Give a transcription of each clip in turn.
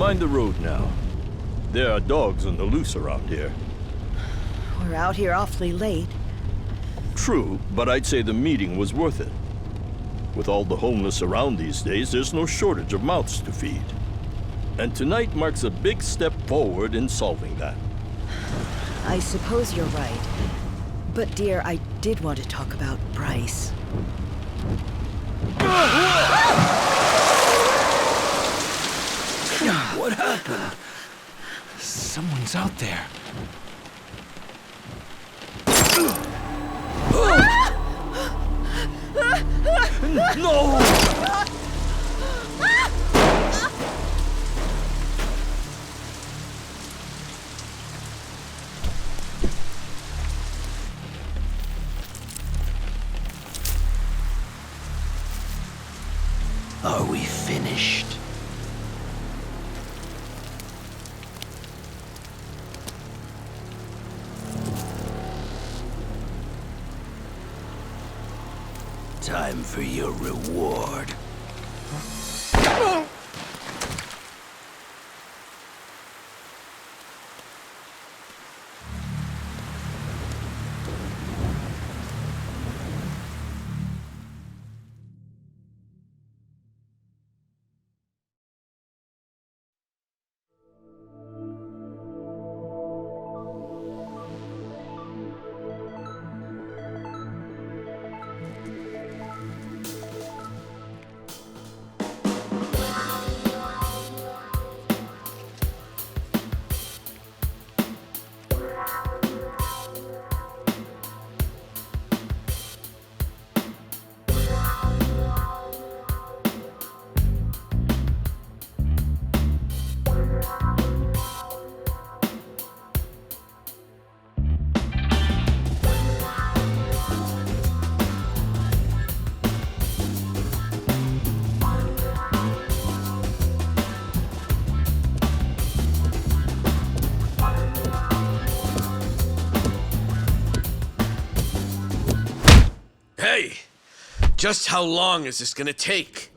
Mind the road now. There are dogs on the loose around here. We're out here awfully late. True, but I'd say the meeting was worth it. With all the homeless around these days, there's no shortage of mouths to feed. And tonight marks a big step forward in solving that. I suppose you're right. But dear, I did want to talk about Bryce. What happened? Someone's out there. No! Are we finished? Time for your reward. Hey! Just how long is this gonna take?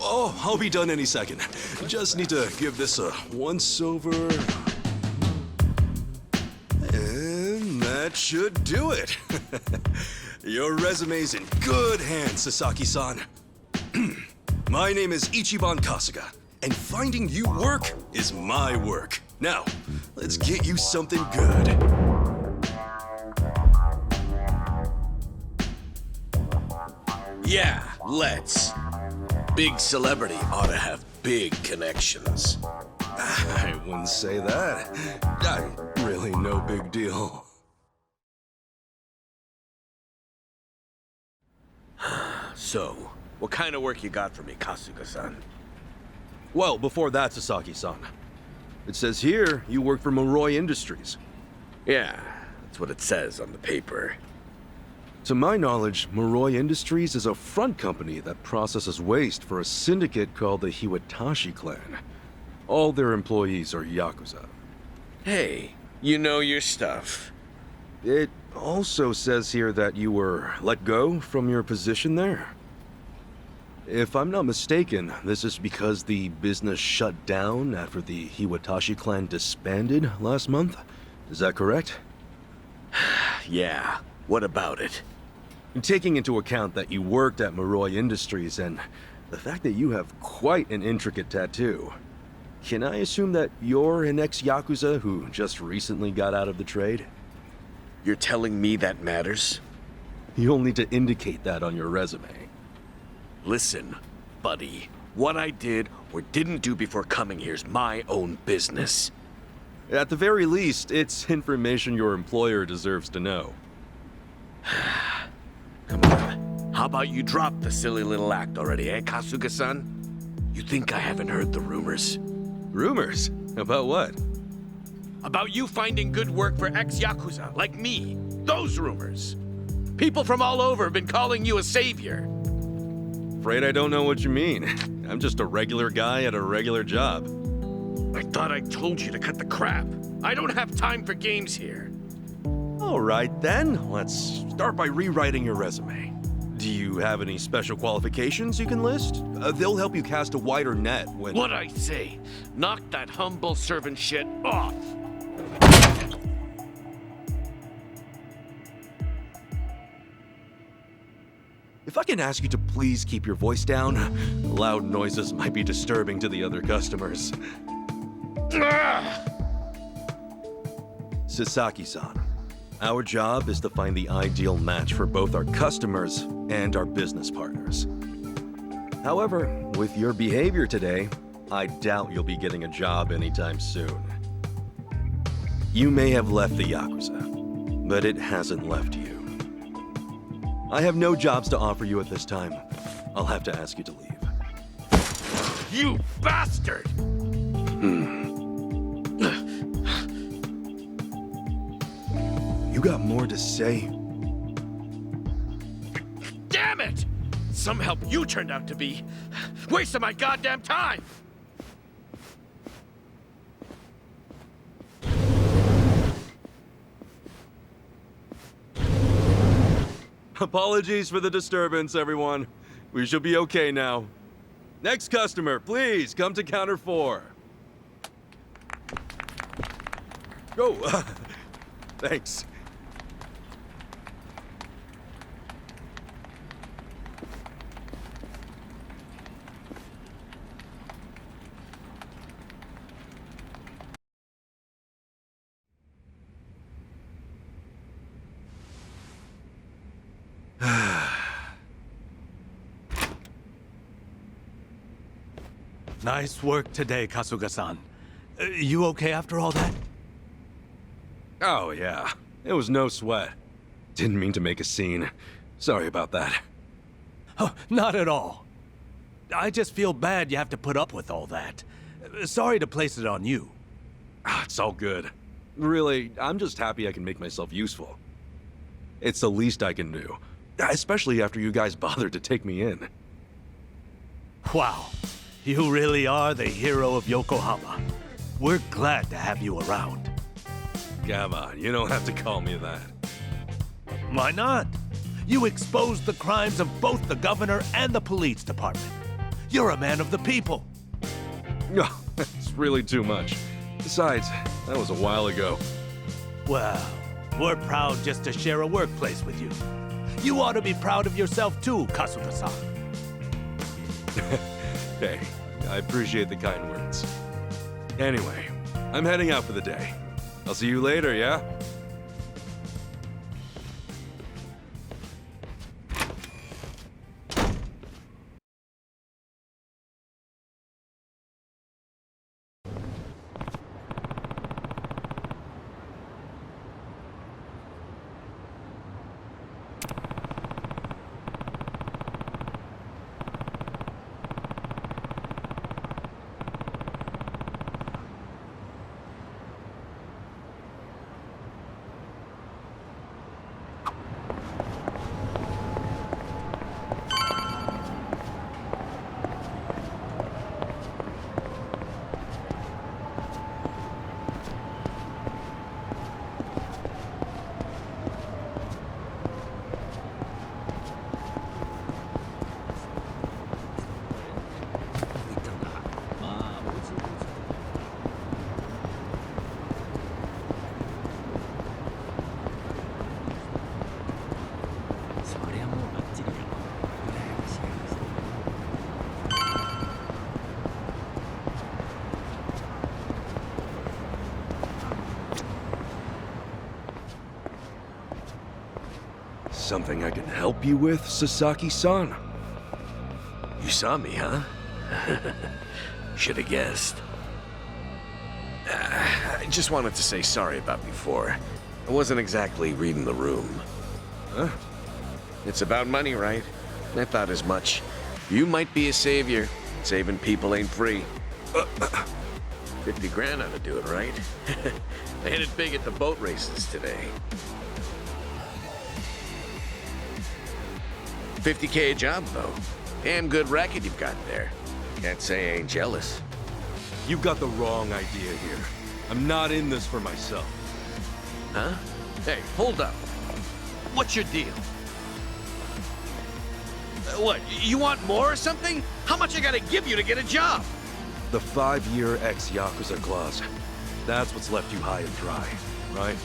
Oh, I'll be done any second. Just need to give this a once-over. And that should do it. Your resume's in good hands, Sasaki-san. My name is Ichiban Kasuga, and finding you work is my work. Now, let's get you something good. Yeah, let's. Big celebrity ought to have big connections. I wouldn't say that. I'm really no big deal. So, what kind of work you got for me, Kasuga-san? Well, before that, Sasaki-san. It says here you work for Moroi Industries. Yeah, that's what it says on the paper. To my knowledge, Moroi Industries is a front company that processes waste for a syndicate called the Hiwatashi clan. All their employees are Yakuza. Hey, you know your stuff. It also says here that you were let go from your position there. If I'm not mistaken, this is because the business shut down after the Hiwatashi clan disbanded last month. Is that correct? Yeah, what about it? Taking into account that you worked at Moroi Industries and the fact that you have quite an intricate tattoo, can I assume that you're an ex-Yakuza who just recently got out of the trade? You're telling me that matters? You'll need to indicate that on your resume. Listen, buddy. What I did or didn't do before coming here is my own business. At the very least, it's information your employer deserves to know. Come on. How about you drop the silly little act already, eh, Kasuga-san? You think I haven't heard the rumors? Rumors? About what? About you finding good work for ex-Yakuza, like me. Those rumors. People from all over have been calling you a savior. Afraid I don't know what you mean. I'm just a regular guy at a regular job. I thought I told you to cut the crap. I don't have time for games here. All right then, let's start by rewriting your resume. Do you have any special qualifications you can list? They'll help you cast a wider net when... What I say? Knock that humble servant shit off! If I can ask you to please keep your voice down, loud noises might be disturbing to the other customers. Sasaki-san, our job is to find the ideal match for both our customers and our business partners. However, with your behavior today, I doubt you'll be getting a job anytime soon. You may have left the Yakuza, but it hasn't left you. I have no jobs to offer you at this time. I'll have to ask you to leave. You bastard! You got more to say? Damn it! Some help you turned out to be. Wasting my goddamn time! Apologies for the disturbance, everyone. We should be okay now. Next customer, please come to counter 4. Go. Thanks. Nice work today, Kasuga-san. You okay after all that? Oh, yeah. It was no sweat. Didn't mean to make a scene. Sorry about that. Oh, not at all. I just feel bad you have to put up with all that. Sorry to place it on you. It's all good. Really, I'm just happy I can make myself useful. It's the least I can do. Especially after you guys bothered to take me in. Wow. You really are the hero of Yokohama. We're glad to have you around. Come on, you don't have to call me that. Why not? You exposed the crimes of both the governor and the police department. You're a man of the people. No, it's really too much. Besides, that was a while ago. Well, we're proud just to share a workplace with you. You ought to be proud of yourself too, Kasuga-san. Hey, I appreciate the kind words. Anyway, I'm heading out for the day. I'll see you later, yeah? Something I can help you with, Sasaki-san? You saw me, huh? Should've guessed. I just wanted to say sorry about before. I wasn't exactly reading the room. Huh? It's about money, right? I thought as much. You might be a savior. Saving people ain't free. 50 grand ought to do it, right? I hit it big at the boat races today. 50K a job, though. Damn good racket you've got there. Can't say I ain't jealous. You've got the wrong idea here. I'm not in this for myself. Huh? Hey, hold up. What's your deal? What, you want more or something? How much I gotta give you to get a job? The 5-year ex-Yakuza clause. That's what's left you high and dry, right?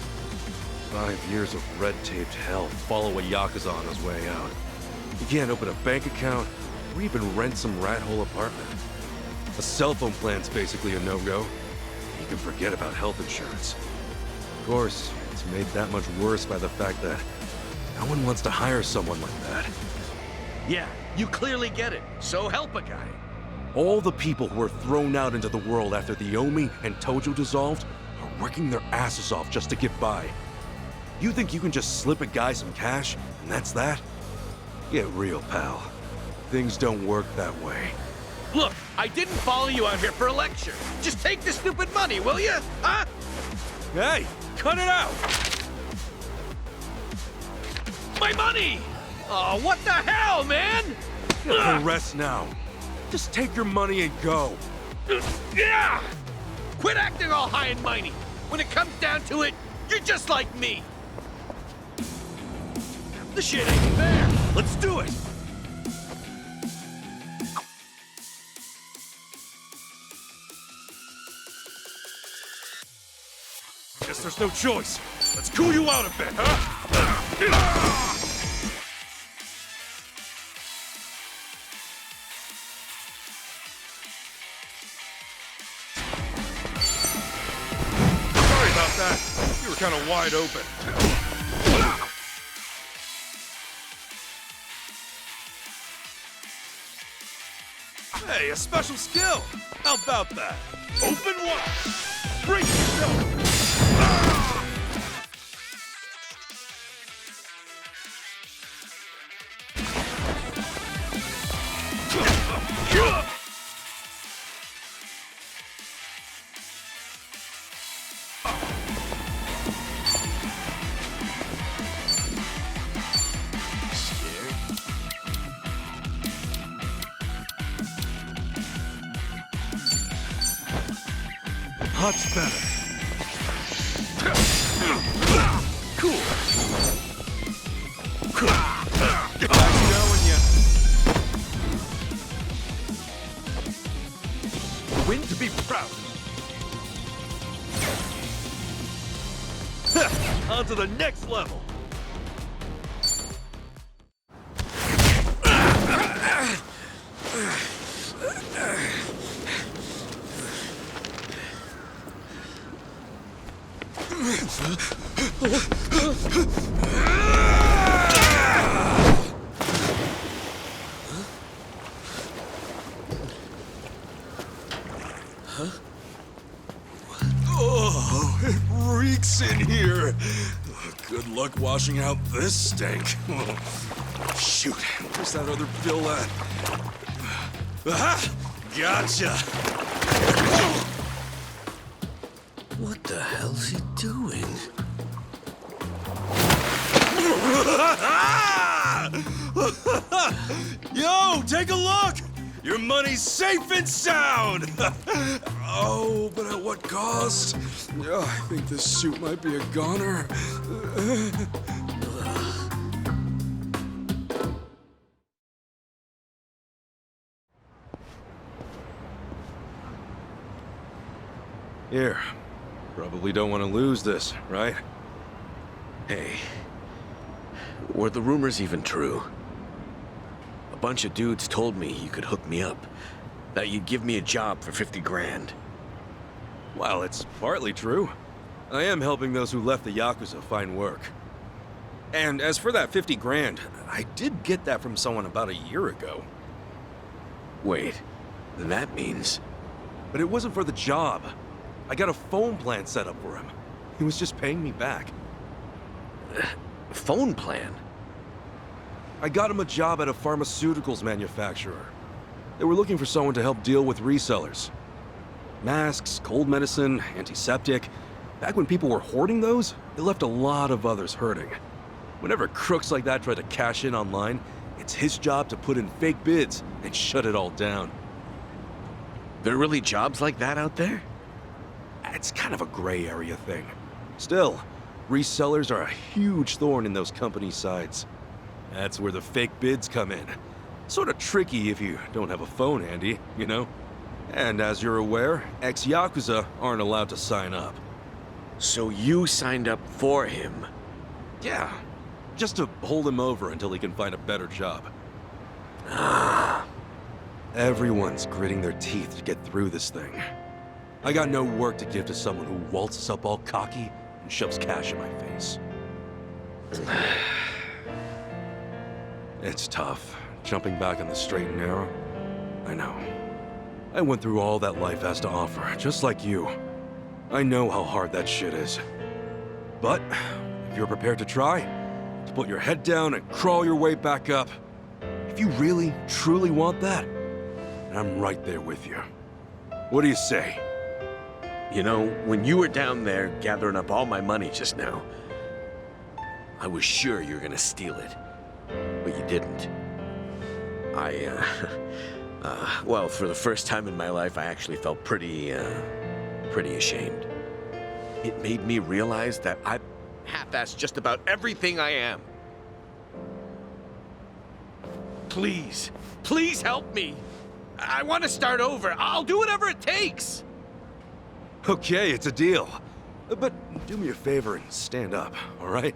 5 years of red-taped hell follow a Yakuza on his way out. You can't open a bank account or even rent some rat-hole apartment. A cell phone plan's basically a no-go. You can forget about health insurance. Of course, it's made that much worse by the fact that no one wants to hire someone like that. Yeah, you clearly get it. So help a guy. All the people who were thrown out into the world after the Omi and Tojo dissolved are working their asses off just to get by. You think you can just slip a guy some cash, and that's that? Get real, pal. Things don't work that way. Look, I didn't follow you out here for a lecture. Just take the stupid money, will you? Huh? Hey, cut it out! My money! Oh, what the hell, man? Rest now. Just take your money and go. Yeah! Quit acting all high and mighty. When it comes down to it, you're just like me. The shit ain't fair. Let's do it. Guess there's no choice. Let's cool you out a bit, huh? Sorry about that. You were kind of wide open. Hey, a special skill. How about that? Open wide. Break yourself. Much better. Cool. Nice knowing ya. Win to be proud. On to the next level. Oh, it reeks in here. Good luck washing out this stank. Shoot, where's that other bill at? Aha! Gotcha! What the hell's he doing? Yo, take a look! Your money's safe and sound! Oh, but at what cost? Oh, I think this suit might be a goner. Here. Probably don't want to lose this, right? Hey, were the rumors even true? A bunch of dudes told me you could hook me up, that you'd give me a job for 50 grand. Well, it's partly true. I am helping those who left the Yakuza find work. And as for that 50 grand, I did get that from someone about a year ago. Wait, then that means... But it wasn't for the job. I got a phone plan set up for him. He was just paying me back. Phone plan? I got him a job at a pharmaceuticals manufacturer. They were looking for someone to help deal with resellers. Masks, cold medicine, antiseptic. Back when people were hoarding those, it left a lot of others hurting. Whenever crooks like that try to cash in online, it's his job to put in fake bids and shut it all down. There are really jobs like that out there? It's kind of a gray area thing. Still, resellers are a huge thorn in those companies' sides. That's where the fake bids come in. Sort of tricky if you don't have a phone handy, you know? And as you're aware, ex-Yakuza aren't allowed to sign up. So you signed up for him? Yeah, just to hold him over until he can find a better job. Everyone's gritting their teeth to get through this thing. I got no work to give to someone who waltzes up all cocky and shoves cash in my face. It's tough, jumping back on the straight and narrow. I know. I went through all that life has to offer, just like you. I know how hard that shit is. But, if you're prepared to try, to put your head down and crawl your way back up, if you really, truly want that, I'm right there with you. What do you say? You know, when you were down there gathering up all my money just now, I was sure you were gonna steal it. But you didn't. Well, for the first time in my life, I actually felt pretty ashamed. It made me realize that I half-assed just about everything I am. Please, please help me. I want to start over. I'll do whatever it takes. Okay, it's a deal. But do me a favor and stand up, all right?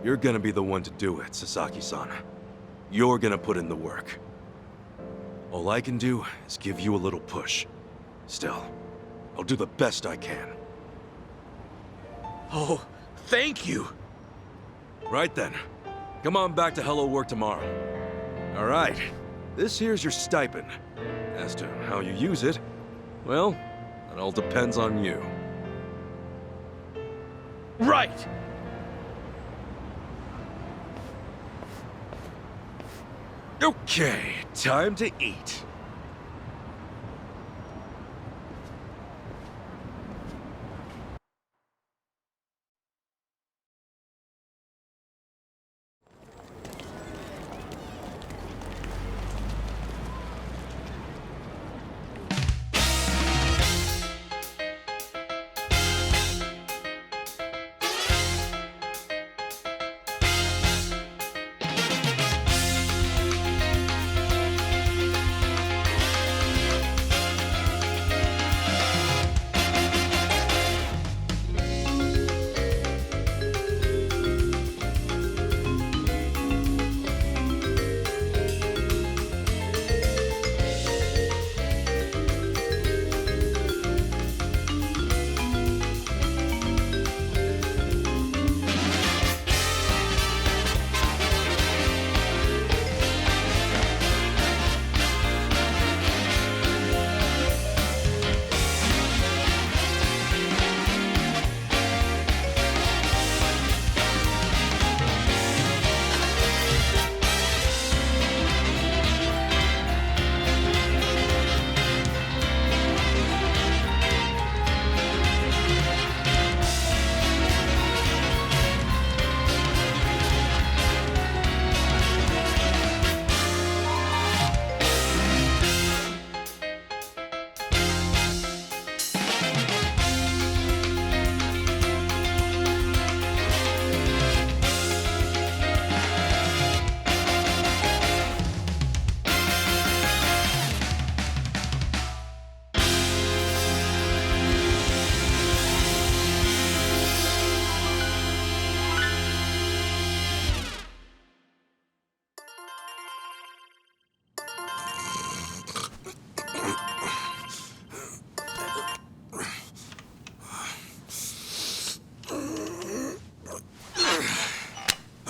You're gonna be the one to do it, Sasaki-san. You're gonna put in the work. All I can do is give you a little push. Still, I'll do the best I can. Oh, thank you. Right then. Come on back to Hello Work tomorrow. All right. This here's your stipend. As to how you use it, well, it all depends on you. Right. Okay, time to eat.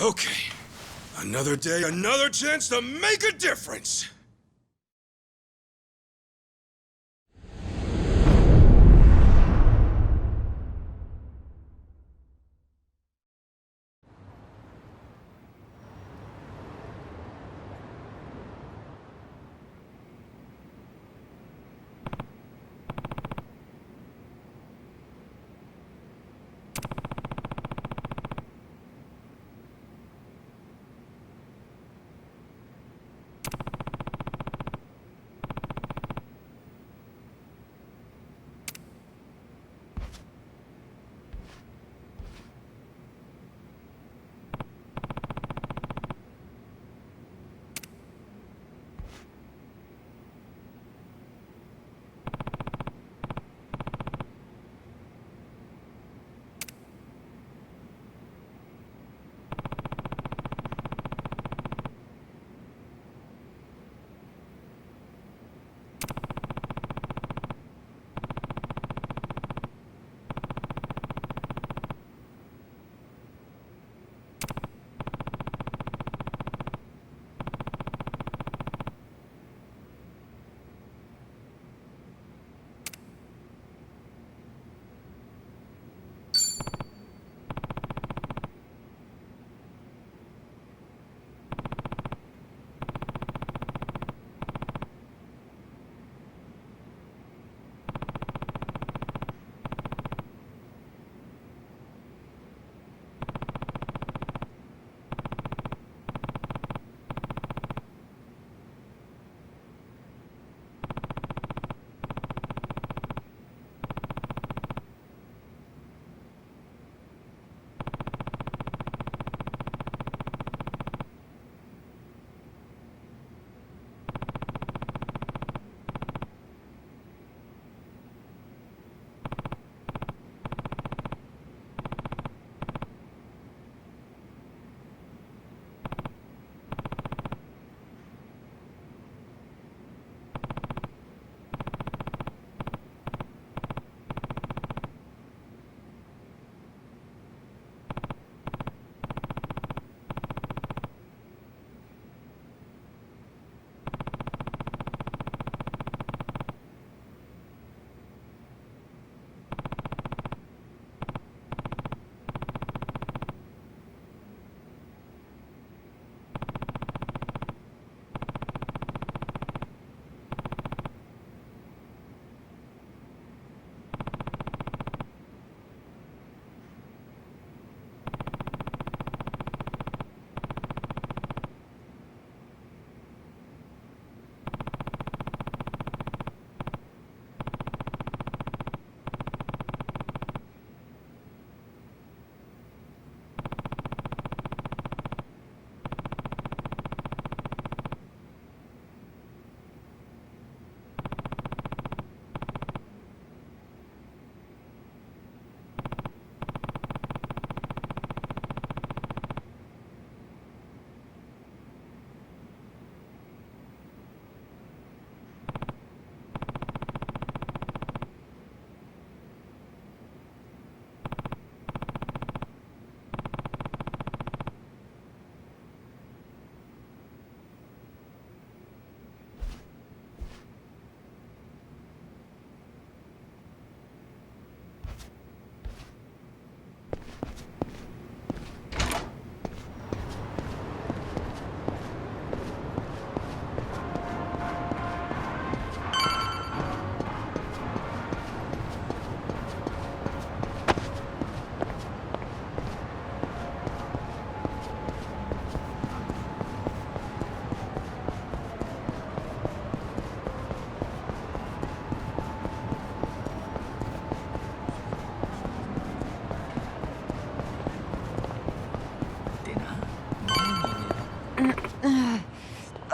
Okay. Another day, another chance to make a difference!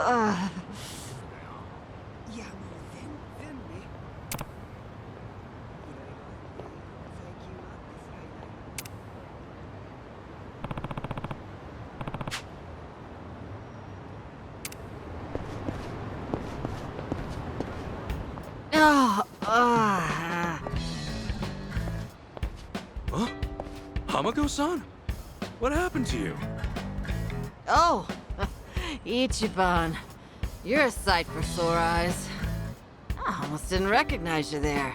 Huh? Hamako-san? What happened to you? Oh, Ichiban. You're a sight for sore eyes. I almost didn't recognize you there.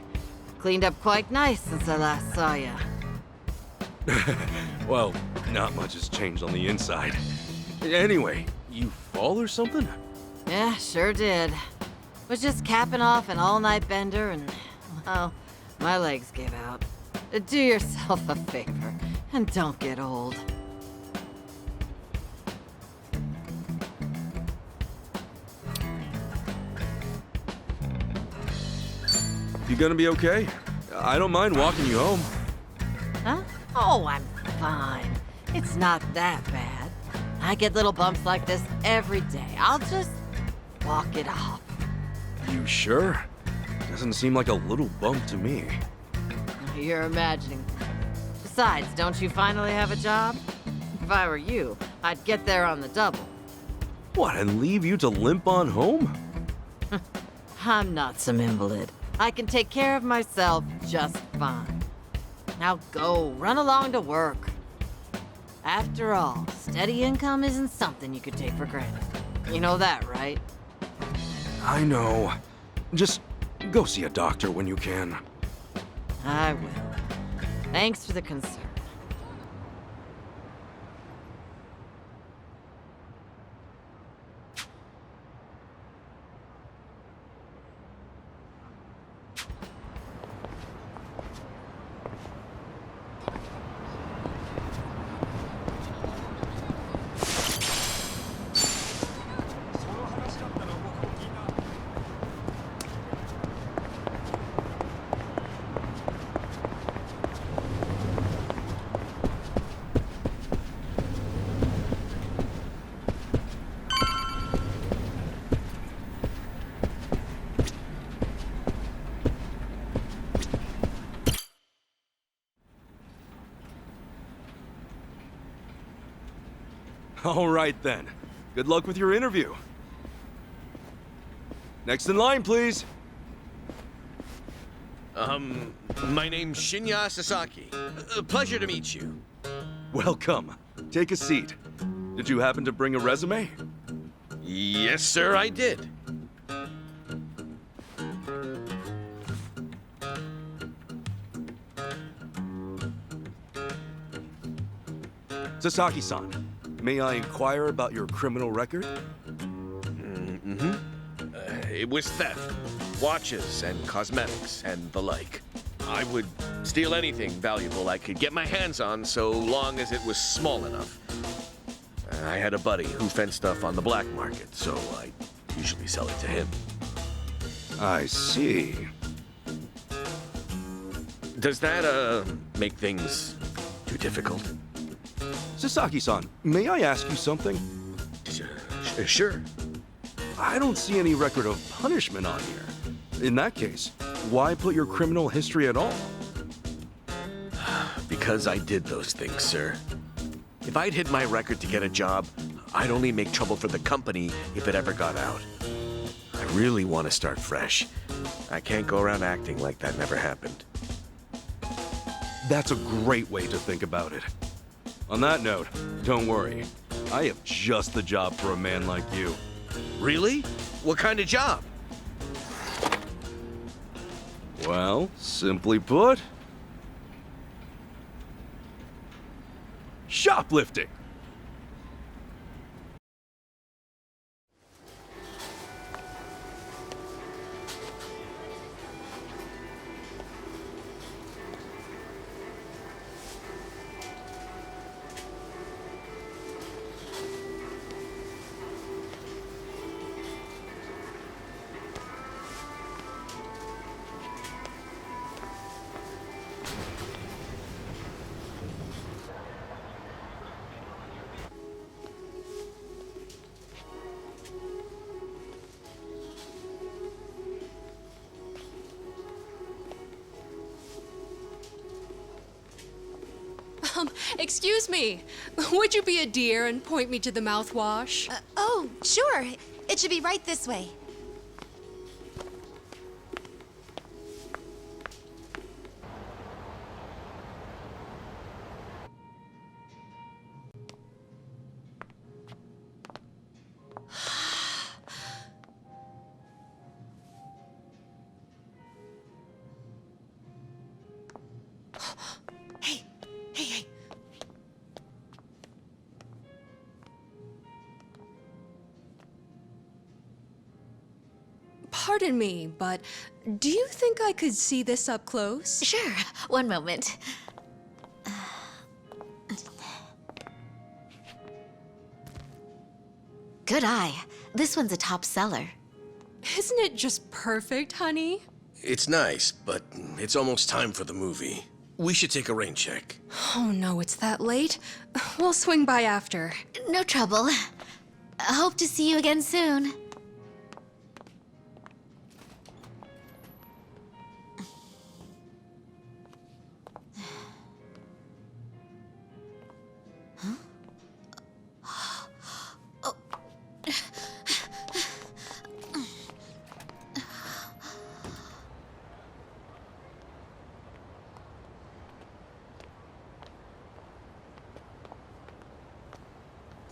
Cleaned up quite nice since I last saw you. Well, not much has changed on the inside. Anyway, you fall or something? Yeah, sure did. Was just capping off an all-night bender and, well, my legs gave out. Do yourself a favor and don't get old. You gonna be okay? I don't mind walking you home. Huh? Oh, I'm fine. It's not that bad. I get little bumps like this every day. I'll just walk it off. You sure? Doesn't seem like a little bump to me. You're imagining. Besides, don't you finally have a job? If I were you, I'd get there on the double. What, and leave you to limp on home? I'm not some invalid. I can take care of myself just fine. Now go, run along to work. After all, steady income isn't something you could take for granted. You know that, right? I know. Just go see a doctor when you can. I will. Thanks for the concern. All right then. Good luck with your interview. Next in line, please. My name's Shinya Sasaki. Pleasure to meet you. Welcome. Take a seat. Did you happen to bring a resume? Yes, sir, I did. Sasaki-san, may I inquire about your criminal record? It was theft, watches and cosmetics and the like. I would steal anything valuable I could get my hands on so long as it was small enough. I had a buddy who fenced stuff on the black market, so I usually sell it to him. I see. Does that, make things too difficult? Sasaki-san, may I ask you something? Sure. I don't see any record of punishment on here. In that case, why put your criminal history at all? Because I did those things, sir. If I'd hid my record to get a job, I'd only make trouble for the company if it ever got out. I really want to start fresh. I can't go around acting like that never happened. That's a great way to think about it. On that note, don't worry. I have just the job for a man like you. Really? What kind of job? Well, simply put, shoplifting. Excuse me. Would you be a dear and point me to the mouthwash? Oh, sure. It should be right this way. Hey. Pardon me, but do you think I could see this up close? Sure. One moment. Good eye. This one's a top seller. Isn't it just perfect, honey? It's nice, but it's almost time for the movie. We should take a rain check. Oh no, it's that late. We'll swing by after. No trouble. Hope to see you again soon.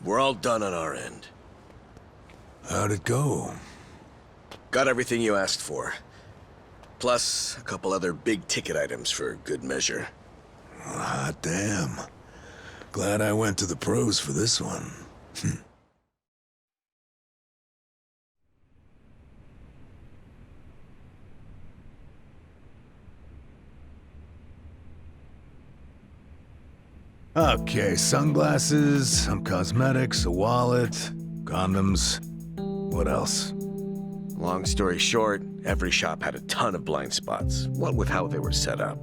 We're all done on our end. How'd it go? Got everything you asked for. Plus, a couple other big-ticket items for good measure. Hot damn. Glad I went to the pros for this one. Okay, sunglasses, some cosmetics, a wallet, condoms. What else? Long story short, every shop had a ton of blind spots, what with how they were set up.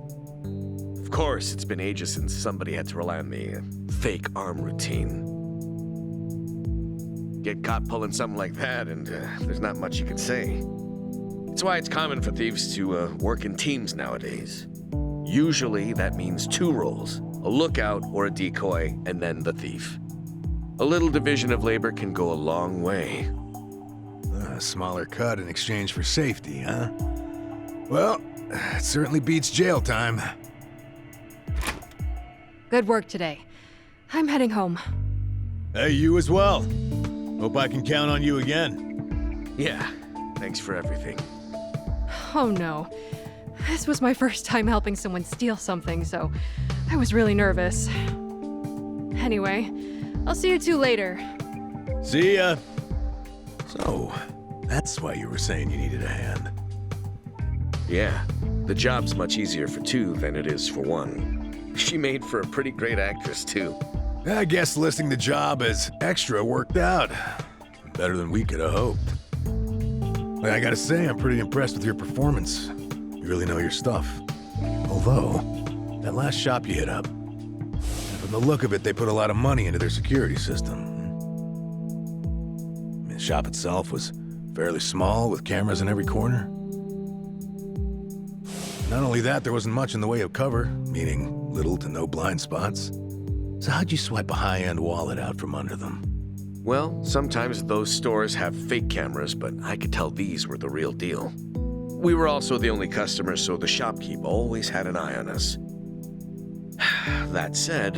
Of course, it's been ages since somebody had to rely on the fake arm routine. Get caught pulling something like that, and there's not much you can say. It's why it's common for thieves to work in teams nowadays. Usually, that means two roles. A lookout or a decoy, and then the thief. A little division of labor can go a long way. A smaller cut in exchange for safety, huh? Well, it certainly beats jail time. Good work today. I'm heading home. Hey, you as well. Hope I can count on you again. Yeah, thanks for everything. Oh no. This was my first time helping someone steal something, so I was really nervous. Anyway, I'll see you two later. See ya. So, that's why you were saying you needed a hand. Yeah, the job's much easier for two than it is for one. She made for a pretty great actress, too. I guess listing the job as extra worked out. Better than we could have hoped. But I gotta say, I'm pretty impressed with your performance. You really know your stuff. Although, that last shop you hit up, from the look of it, they put a lot of money into their security system. I mean, the shop itself was fairly small, with cameras in every corner. Not only that, there wasn't much in the way of cover, meaning little to no blind spots. So how'd you swipe a high-end wallet out from under them? Well, sometimes those stores have fake cameras, but I could tell these were the real deal. We were also the only customers, so the shopkeep always had an eye on us. That said,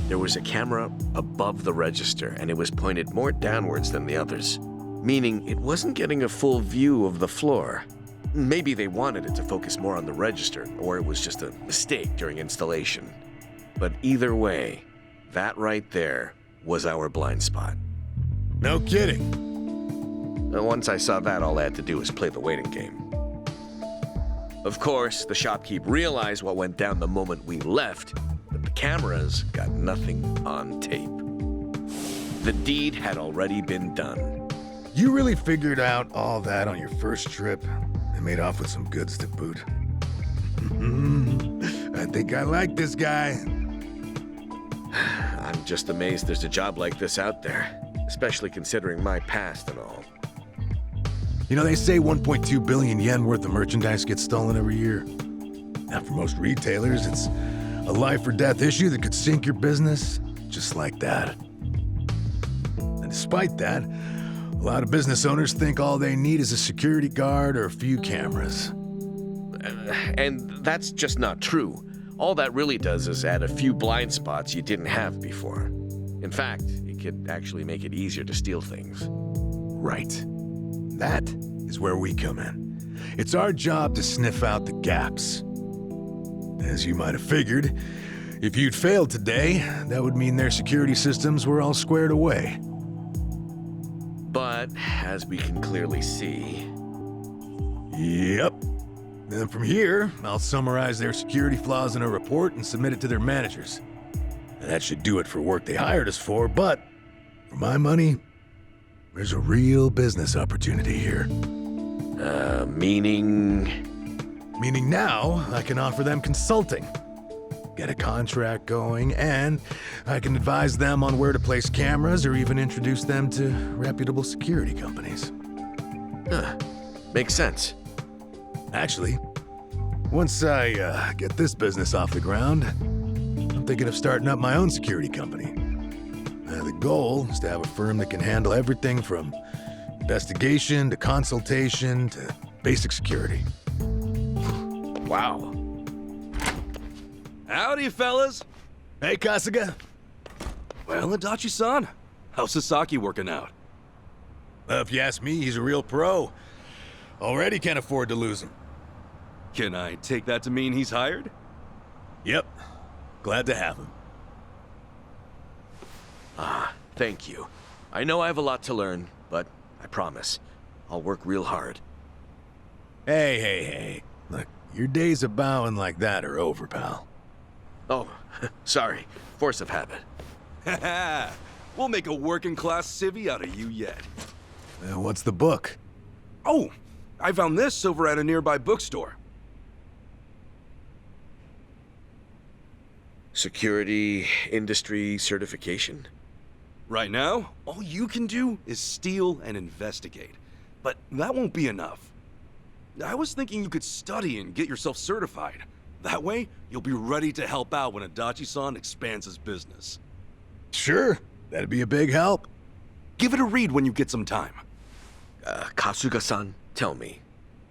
there was a camera above the register, and it was pointed more downwards than the others, meaning it wasn't getting a full view of the floor. Maybe they wanted it to focus more on the register, or it was just a mistake during installation. But either way, that right there was our blind spot. No kidding. Once I saw that, all I had to do was play the waiting game. Of course, the shopkeep realized what went down the moment we left, but the cameras got nothing on tape. The deed had already been done. You really figured out all that on your first trip and made off with some goods to boot. I think I like this guy. I'm just amazed there's a job like this out there, especially considering my past and all. You know, they say 1.2 billion yen worth of merchandise gets stolen every year. Now, for most retailers, it's A life or death issue that could sink your business, just like that. And despite that, a lot of business owners think all they need is a security guard or a few cameras. And that's just not true. All that really does is add a few blind spots you didn't have before. In fact, it could actually make it easier to steal things. Right. That is where we come in. It's our job to sniff out the gaps. As you might have figured, if you'd failed today, that would mean their security systems were all squared away. But, as we can clearly see... Yep. Then from here, I'll summarize their security flaws in a report and submit it to their managers. And that should do it for work they hired us for, but for my money, there's a real business opportunity here. Meaning? Meaning now, I can offer them consulting. Get a contract going, and I can advise them on where to place cameras or even introduce them to reputable security companies. Huh. Makes sense. Actually, once I get this business off the ground, I'm thinking of starting up my own security company. The goal is to have a firm that can handle everything from investigation to consultation to basic security. Wow. Howdy, fellas. Hey, Kasuga. Well, Adachi-san, how's Sasaki working out? If you ask me, he's a real pro. Already can't afford to lose him. Can I take that to mean he's hired? Yep. Glad to have him. Thank you. I know I have a lot to learn, but I promise, I'll work real hard. Hey. Look, your days of bowing like that are over, pal. Oh, sorry. Force of habit. Haha, we'll make a working-class civvy out of you yet. What's the book? Oh, I found this over at a nearby bookstore. Security industry certification? Right now, all you can do is steal and investigate. But that won't be enough. I was thinking you could study and get yourself certified. That way, you'll be ready to help out when Adachi-san expands his business. Sure, that'd be a big help. Give it a read when you get some time. Kasuga-san, tell me,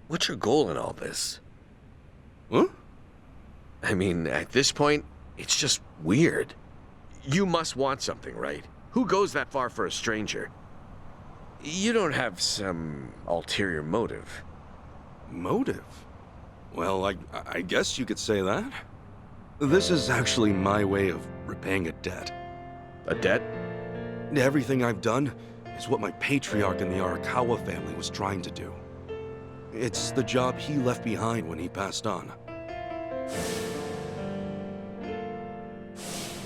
what's your goal in all this? Huh? I mean, at this point, it's just weird. You must want something, right? Who goes that far for a stranger? You don't have some ulterior motive. Motive? Well, I guess you could say that. This is actually my way of repaying a debt. A debt? Everything I've done is what my patriarch in the Arakawa family was trying to do. It's the job he left behind when he passed on.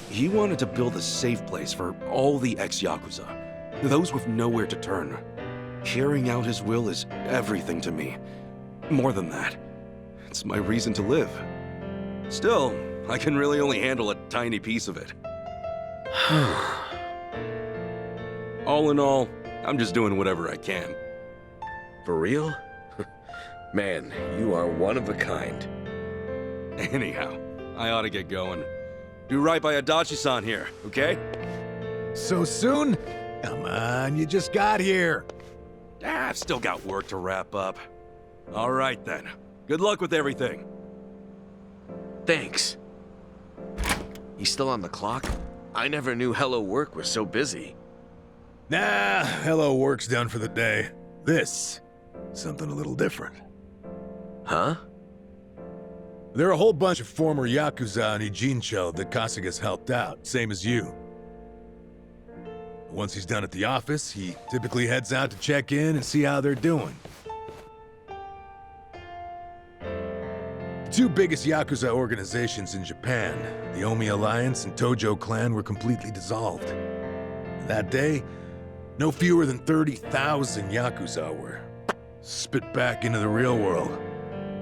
He wanted to build a safe place for all the ex-Yakuza, those with nowhere to turn. Carrying out his will is everything to me. More than that, it's my reason to live. Still, I can really only handle a tiny piece of it. All in all, I'm just doing whatever I can. For real? Man, you are one of a kind. Anyhow, I ought to get going. Do right by Adachi-san here, okay? So soon? Come on, you just got here. I've still got work to wrap up. All right then. Good luck with everything. Thanks. He's still on the clock? I never knew Hello Work was so busy. Nah, hello work's done for the day. This, something a little different. Huh? There are a whole bunch of former Yakuza and Ijincho that Kasuga's helped out, same as you. Once he's done at the office, he typically heads out to check in and see how they're doing. The two biggest Yakuza organizations in Japan, the Omi Alliance and Tojo Clan, were completely dissolved. And that day, no fewer than 30,000 Yakuza were spit back into the real world.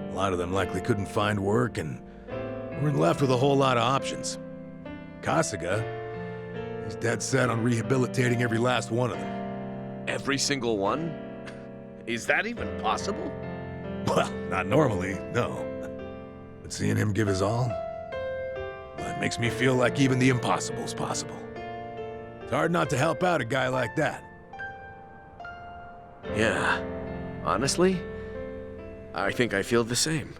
A lot of them likely couldn't find work and weren't left with a whole lot of options. Kasuga, he's dead set on rehabilitating every last one of them. Every single one? Is that even possible? Well, not normally, no. But seeing him give his all, Makes me feel like even the impossible's possible. It's hard not to help out a guy like that. Yeah. Honestly, I think I feel the same.